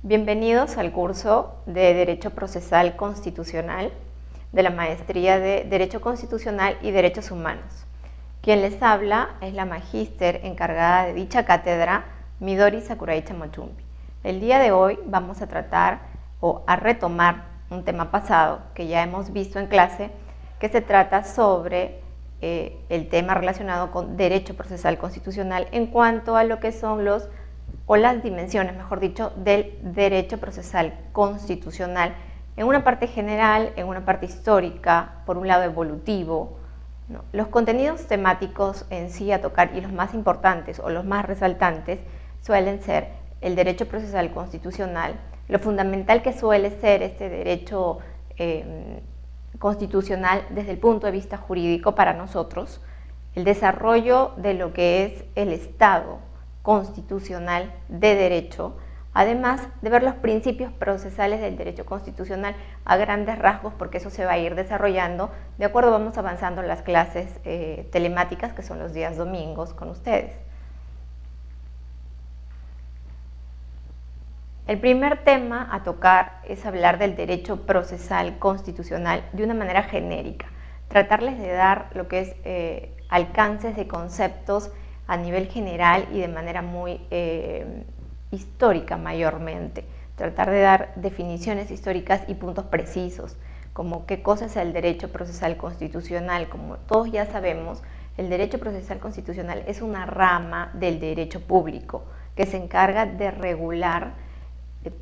Bienvenidos al curso de Derecho Procesal Constitucional de la Maestría de Derecho Constitucional y Derechos Humanos. Quien les habla es la magíster encargada de dicha cátedra, Midori Sakuraicha Mochumbi. El día de hoy vamos a tratar o a retomar un tema pasado que ya hemos visto en clase, que se trata sobre el tema relacionado con Derecho Procesal Constitucional en cuanto a lo que son las dimensiones, mejor dicho, del derecho procesal constitucional, en una parte general, en una parte histórica, por un lado evolutivo, ¿no? Los contenidos temáticos en sí a tocar y los más importantes o los más resaltantes suelen ser el derecho procesal constitucional, lo fundamental que suele ser este derecho constitucional desde el punto de vista jurídico para nosotros, el desarrollo de lo que es el Estado constitucional de derecho, además de ver los principios procesales del derecho constitucional a grandes rasgos, porque eso se va a ir desarrollando de acuerdo vamos avanzando en las clases telemáticas, que son los días domingos con ustedes. El primer tema a tocar es hablar del derecho procesal constitucional de una manera genérica, tratarles de dar lo que es alcances de conceptos a nivel general y de manera muy histórica mayormente, tratar de dar definiciones históricas y puntos precisos, como qué cosa es el derecho procesal constitucional. Como todos ya sabemos, el derecho procesal constitucional es una rama del derecho público que se encarga de regular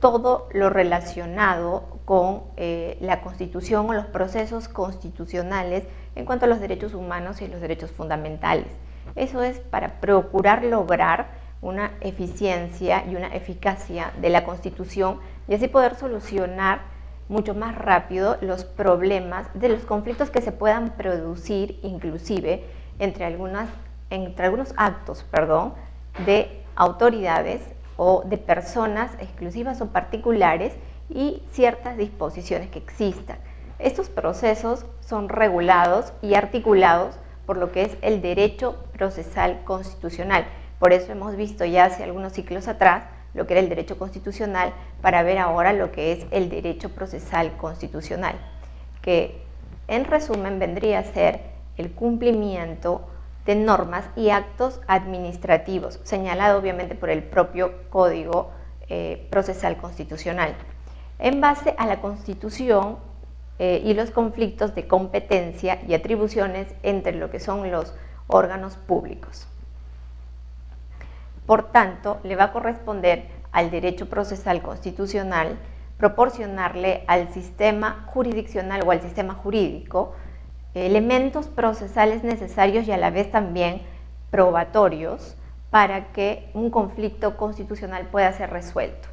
todo lo relacionado con la Constitución o los procesos constitucionales en cuanto a los derechos humanos y los derechos fundamentales. Eso es para procurar lograr una eficiencia y una eficacia de la Constitución y así poder solucionar mucho más rápido los problemas de los conflictos que se puedan producir inclusive entre algunos actos de autoridades o de personas exclusivas o particulares y ciertas disposiciones que existan. Estos procesos son regulados y articulados por lo que es el derecho procesal constitucional. Por eso hemos visto ya hace algunos ciclos atrás lo que era el derecho constitucional para ver ahora lo que es el derecho procesal constitucional, que en resumen vendría a ser el cumplimiento de normas y actos administrativos, señalado obviamente por el propio Código Procesal Constitucional, en base a la Constitución y los conflictos de competencia y atribuciones entre lo que son los órganos públicos. Por tanto, le va a corresponder al derecho procesal constitucional proporcionarle al sistema jurisdiccional o al sistema jurídico elementos procesales necesarios y a la vez también probatorios para que un conflicto constitucional pueda ser resuelto.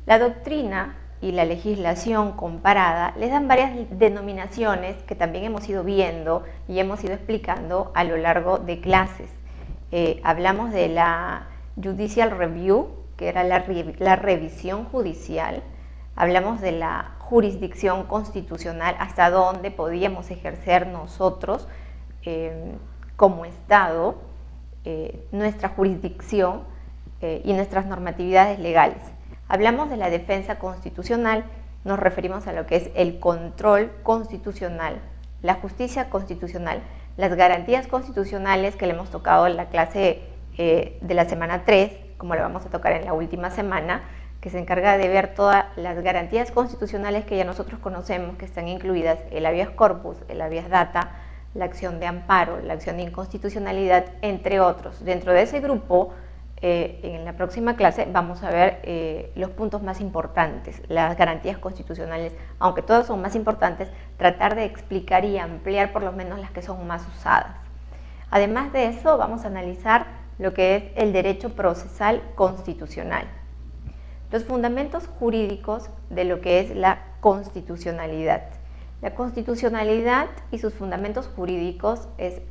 La doctrina y la legislación comparada les dan varias denominaciones que también hemos ido viendo y hemos ido explicando a lo largo de clases. Hablamos de la Judicial Review, que era la revisión judicial. Hablamos de la jurisdicción constitucional, hasta dónde podíamos ejercer nosotros como Estado nuestra jurisdicción y nuestras normatividades legales. Hablamos de la defensa constitucional, nos referimos a lo que es el control constitucional, la justicia constitucional, las garantías constitucionales que le hemos tocado en la clase de la semana 3, como le vamos a tocar en la última semana, que se encarga de ver todas las garantías constitucionales que ya nosotros conocemos, que están incluidas el habeas corpus, el habeas data, la acción de amparo, la acción de inconstitucionalidad, entre otros. Dentro de ese grupo, en la próxima clase vamos a ver los puntos más importantes, las garantías constitucionales, aunque todas son más importantes, tratar de explicar y ampliar por lo menos las que son más usadas. Además de eso, vamos a analizar lo que es el derecho procesal constitucional. Los fundamentos jurídicos de lo que es la constitucionalidad. La constitucionalidad y sus fundamentos jurídicos es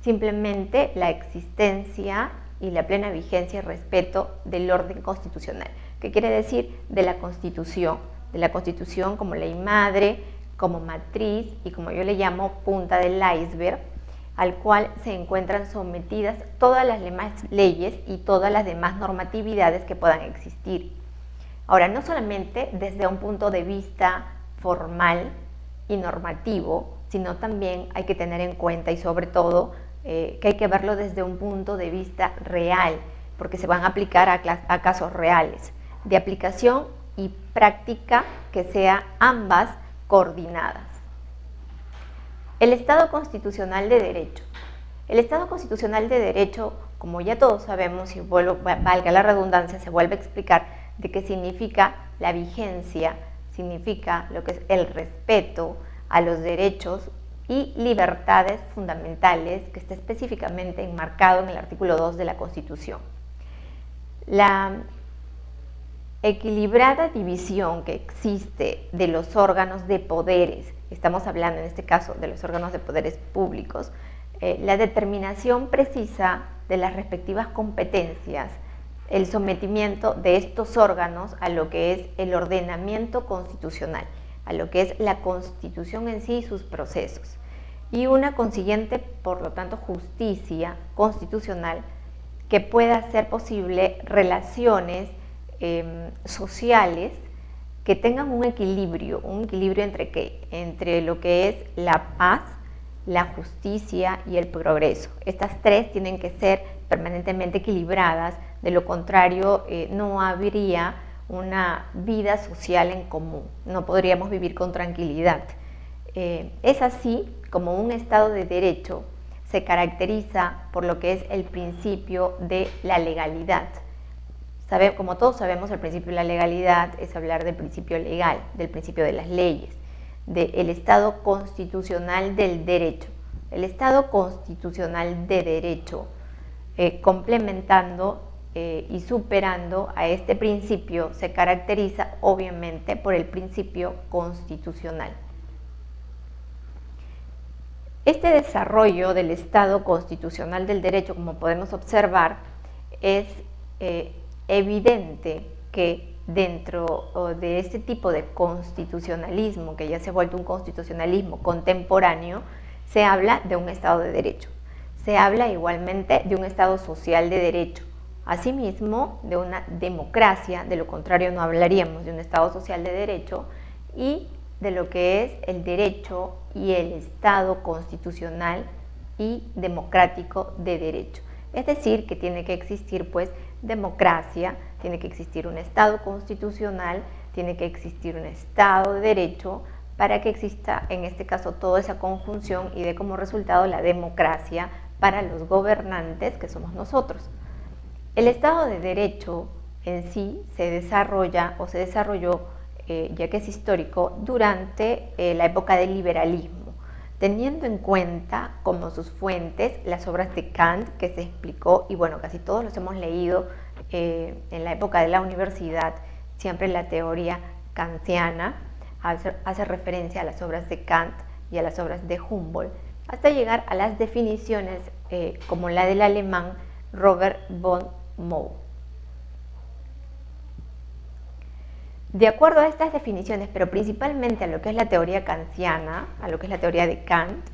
simplemente la existencia y la plena vigencia y respeto del orden constitucional, que quiere decir de la Constitución como ley madre, como matriz y como yo le llamo punta del iceberg, al cual se encuentran sometidas todas las demás leyes y todas las demás normatividades que puedan existir. Ahora, no solamente desde un punto de vista formal y normativo, sino también hay que tener en cuenta y sobre todo que hay que verlo desde un punto de vista real, porque se van a aplicar a casos reales, de aplicación y práctica que sean ambas coordinadas. El Estado constitucional de derecho. El Estado constitucional de derecho, como ya todos sabemos, y valga la redundancia, se vuelve a explicar de qué significa la vigencia, significa lo que es el respeto a los derechos y libertades fundamentales que está específicamente enmarcado en el artículo 2 de la Constitución. La equilibrada división que existe de los órganos de poderes, estamos hablando en este caso de los órganos de poderes públicos, la determinación precisa de las respectivas competencias, el sometimiento de estos órganos a lo que es el ordenamiento constitucional, a lo que es la Constitución en sí y sus procesos, y una consiguiente, por lo tanto, justicia constitucional que pueda hacer posible relaciones sociales que tengan un equilibrio entre ¿qué? Entre lo que es la paz, la justicia y el progreso. Estas tres tienen que ser permanentemente equilibradas, de lo contrario no habría una vida social en común, no podríamos vivir con tranquilidad. Es así como un Estado de Derecho se caracteriza por lo que es el principio de la legalidad. Como todos sabemos, el principio de la legalidad es hablar del principio legal, del principio de las leyes, del Estado constitucional del derecho. El Estado constitucional de derecho, complementando y superando a este principio, se caracteriza obviamente por el principio constitucional. Este desarrollo del Estado constitucional del derecho, como podemos observar, es evidente que dentro de este tipo de constitucionalismo, que ya se ha vuelto un constitucionalismo contemporáneo, se habla de un Estado de Derecho. Se habla igualmente de un Estado social de derecho, asimismo de una democracia, de lo contrario no hablaríamos de un Estado social de derecho, y de lo que es el derecho y el Estado constitucional y democrático de derecho. Es decir, que tiene que existir pues democracia, tiene que existir un Estado constitucional, tiene que existir un Estado de derecho para que exista en este caso toda esa conjunción y dé como resultado la democracia para los gobernantes que somos nosotros. El Estado de Derecho en sí se desarrolla o se desarrolló, ya que es histórico, durante la época del liberalismo, teniendo en cuenta como sus fuentes las obras de Kant, que se explicó, y bueno, casi todos los hemos leído en la época de la universidad, siempre la teoría kantiana hace referencia a las obras de Kant y a las obras de Humboldt, hasta llegar a las definiciones como la del alemán Robert von Moe. De acuerdo a estas definiciones, pero principalmente a lo que es la teoría kantiana, a lo que es la teoría de Kant,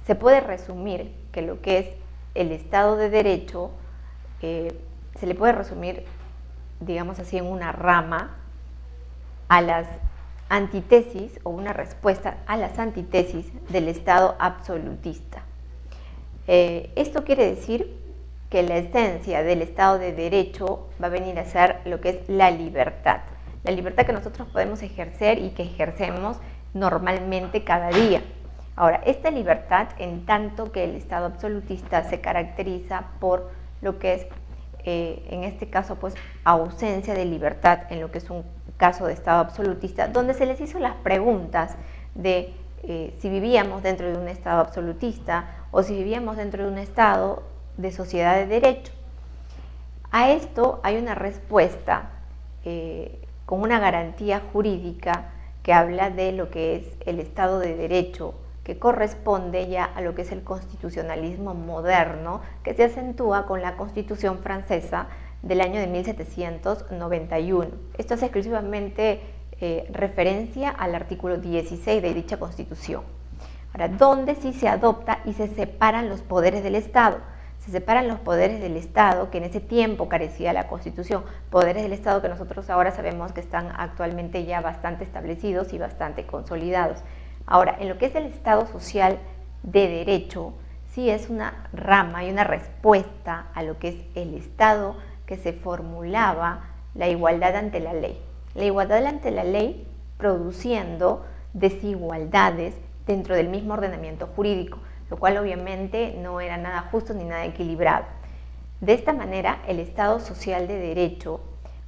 se puede resumir que lo que es el Estado de Derecho se le puede resumir, digamos así, en una rama a las antítesis o una respuesta a las antítesis del Estado absolutista. Esto quiere decir que la esencia del Estado de Derecho va a venir a ser lo que es la libertad que nosotros podemos ejercer y que ejercemos normalmente cada día. Ahora, esta libertad, en tanto que el Estado absolutista se caracteriza por lo que es, en este caso, pues ausencia de libertad en lo que es un caso de Estado absolutista, donde se les hizo las preguntas de si vivíamos dentro de un Estado absolutista o si vivíamos dentro de un Estado de sociedad de derecho. A esto hay una respuesta con una garantía jurídica que habla de lo que es el Estado de Derecho, que corresponde ya a lo que es el constitucionalismo moderno, que se acentúa con la Constitución francesa del año de 1791. Esto es exclusivamente referencia al artículo 16 de dicha Constitución. Ahora, ¿dónde sí se adopta y se separan los poderes del Estado? Se separan los poderes del Estado, que en ese tiempo carecía la Constitución, poderes del Estado que nosotros ahora sabemos que están actualmente ya bastante establecidos y bastante consolidados. Ahora, en lo que es el Estado social de derecho, sí es una rama y una respuesta a lo que es el Estado que se formulaba la igualdad ante la ley. La igualdad ante la ley produciendo desigualdades dentro del mismo ordenamiento jurídico, lo cual obviamente no era nada justo ni nada equilibrado. De esta manera, el Estado social de derecho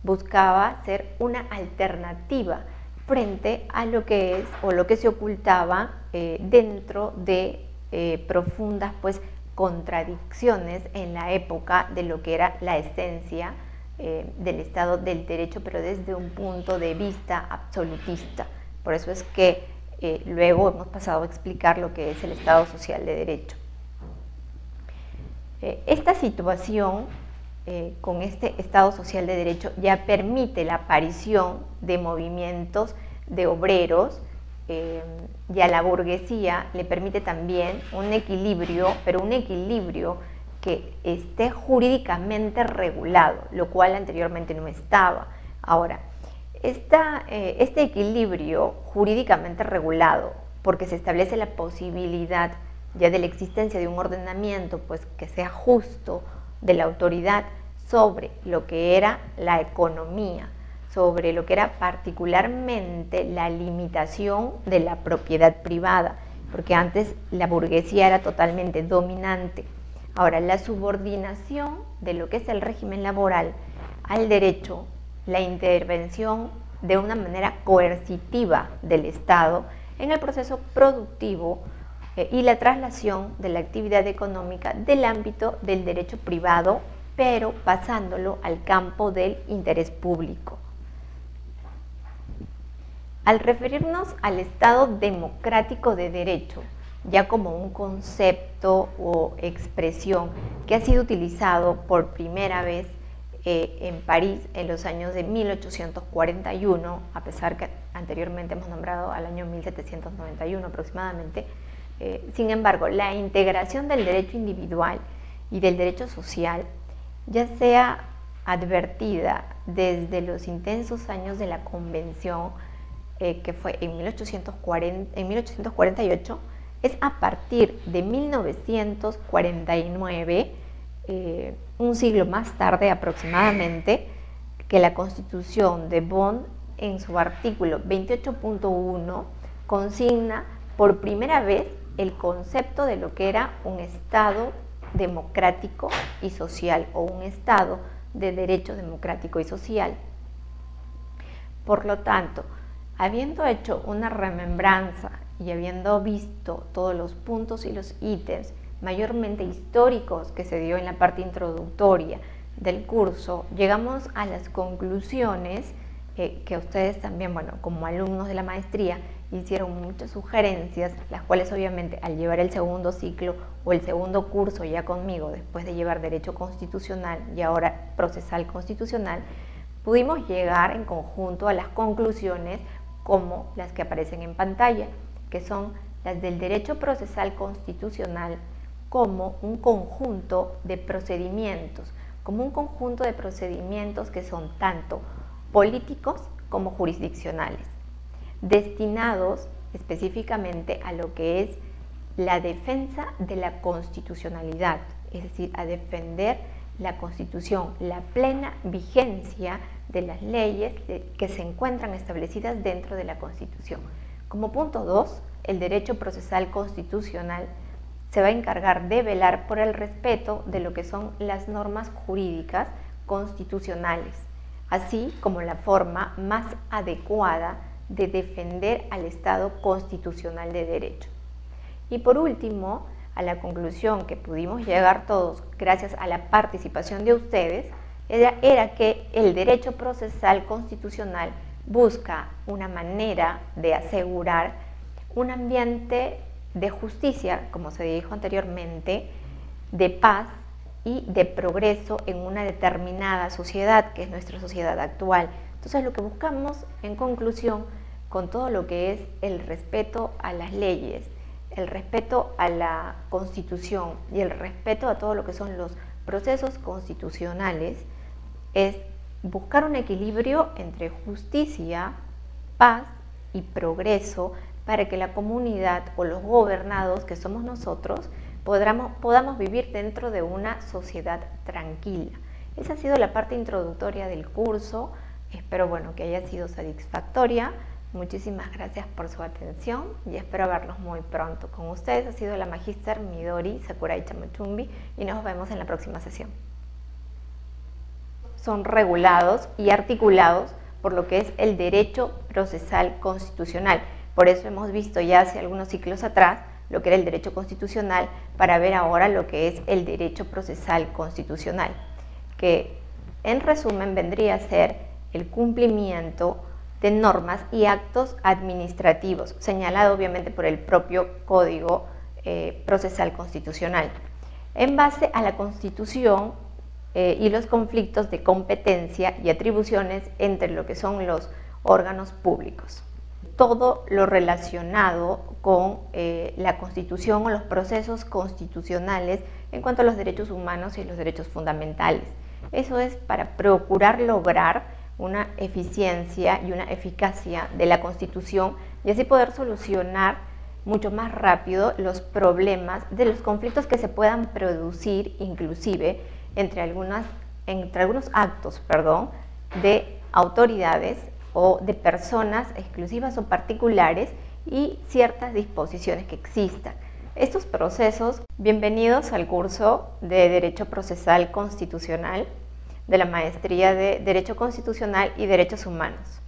buscaba ser una alternativa frente a lo que es o lo que se ocultaba dentro de profundas contradicciones en la época de lo que era la esencia del Estado del Derecho, pero desde un punto de vista absolutista. Por eso es que luego hemos pasado a explicar lo que es el Estado social de derecho. Esta situación con este Estado social de derecho ya permite la aparición de movimientos de obreros y a la burguesía le permite también un equilibrio, pero un equilibrio que esté jurídicamente regulado, lo cual anteriormente no estaba. Ahora, este equilibrio jurídicamente regulado, porque se establece la posibilidad ya de la existencia de un ordenamiento que sea justo de la autoridad sobre lo que era la economía, sobre lo que era particularmente la limitación de la propiedad privada, porque antes la burguesía era totalmente dominante. Ahora, la subordinación de lo que es el régimen laboral al derecho, la intervención de una manera coercitiva del Estado en el proceso productivo y la traslación de la actividad económica del ámbito del derecho privado, pero pasándolo al campo del interés público. Al referirnos al Estado democrático de derecho, ya como un concepto o expresión que ha sido utilizado por primera vez en París en los años de 1841, a pesar que anteriormente hemos nombrado al año 1791 aproximadamente. Sin embargo, la integración del derecho individual y del derecho social ya sea advertida desde los intensos años de la Convención, que fue en 1848, es a partir de 1949, un siglo más tarde aproximadamente, que la Constitución de Bonn, en su artículo 28.1, consigna por primera vez el concepto de lo que era un Estado democrático y social, o un Estado de derecho democrático y social. Por lo tanto, habiendo hecho una remembranza y habiendo visto todos los puntos y los ítems mayormente históricos que se dio en la parte introductoria del curso, llegamos a las conclusiones que ustedes también, como alumnos de la maestría, hicieron muchas sugerencias, las cuales obviamente al llevar el segundo ciclo o el segundo curso ya conmigo, después de llevar Derecho Constitucional y ahora Procesal Constitucional, pudimos llegar en conjunto a las conclusiones como las que aparecen en pantalla, que son las del Derecho Procesal Constitucional como un conjunto de procedimientos, que son tanto políticos como jurisdiccionales, destinados específicamente a lo que es la defensa de la constitucionalidad, es decir, a defender la Constitución, la plena vigencia de las leyes que se encuentran establecidas dentro de la Constitución. Como punto 2, el derecho procesal constitucional se va a encargar de velar por el respeto de lo que son las normas jurídicas constitucionales, así como la forma más adecuada de defender al Estado constitucional de derecho. Y por último, a la conclusión que pudimos llegar todos gracias a la participación de ustedes, era que el derecho procesal constitucional busca una manera de asegurar un ambiente de justicia, como se dijo anteriormente, de paz y de progreso en una determinada sociedad, que es nuestra sociedad actual. Entonces, lo que buscamos, en conclusión, con todo lo que es el respeto a las leyes, el respeto a la Constitución y el respeto a todo lo que son los procesos constitucionales es buscar un equilibrio entre justicia, paz y progreso para que la comunidad o los gobernados, que somos nosotros, podamos vivir dentro de una sociedad tranquila. Esa ha sido la parte introductoria del curso. Espero que haya sido satisfactoria. Muchísimas gracias por su atención y espero verlos muy pronto. Con ustedes ha sido la Magíster Midori Sakurai Chamathumbi y nos vemos en la próxima sesión. Son regulados y articulados por lo que es el derecho procesal constitucional. Por eso hemos visto ya hace algunos ciclos atrás lo que era el derecho constitucional para ver ahora lo que es el derecho procesal constitucional, que en resumen vendría a ser el cumplimiento de normas y actos administrativos, señalado obviamente por el propio Código Procesal Constitucional, en base a la Constitución y los conflictos de competencia y atribuciones entre lo que son los órganos públicos. Todo lo relacionado con la Constitución o los procesos constitucionales en cuanto a los derechos humanos y los derechos fundamentales. Eso es para procurar lograr una eficiencia y una eficacia de la Constitución y así poder solucionar mucho más rápido los problemas de los conflictos que se puedan producir inclusive entre algunos actos de autoridades o de personas exclusivas o particulares y ciertas disposiciones que existan. Estos procesos, bienvenidos al curso de Derecho Procesal Constitucional de la Maestría de Derecho Constitucional y Derechos Humanos.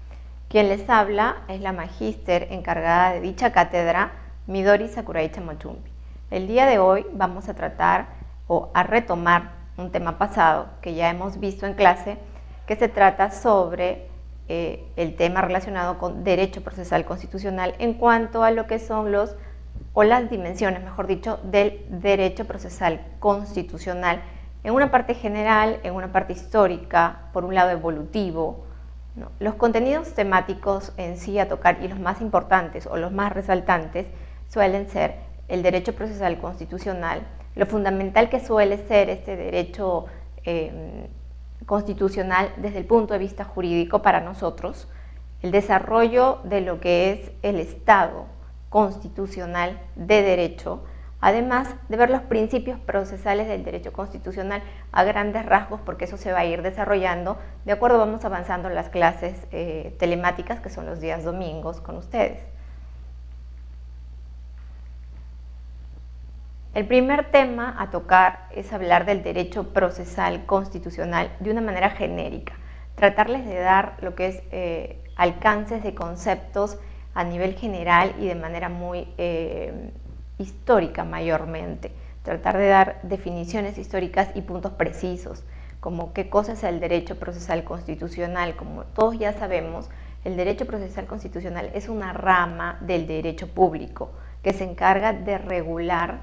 Quien les habla es la magíster encargada de dicha cátedra, Midori Sakurai Chamathumbi. El día de hoy vamos a tratar o a retomar un tema pasado que ya hemos visto en clase, que se trata sobre el tema relacionado con derecho procesal constitucional en cuanto a lo que son las dimensiones, mejor dicho, del derecho procesal constitucional en una parte general, en una parte histórica, por un lado evolutivo, ¿no? Los contenidos temáticos en sí a tocar y los más importantes o los más resaltantes suelen ser el derecho procesal constitucional, lo fundamental que suele ser este derecho constitucional desde el punto de vista jurídico para nosotros, el desarrollo de lo que es el Estado constitucional de derecho, además de ver los principios procesales del derecho constitucional a grandes rasgos, porque eso se va a ir desarrollando de acuerdo vamos avanzando en las clases telemáticas que son los días domingos con ustedes. El primer tema a tocar es hablar del derecho procesal constitucional de una manera genérica, tratarles de dar lo que es alcances de conceptos a nivel general y de manera muy histórica mayormente, tratar de dar definiciones históricas y puntos precisos, como qué cosa es el derecho procesal constitucional. Como todos ya sabemos, el derecho procesal constitucional es una rama del derecho público que se encarga de regular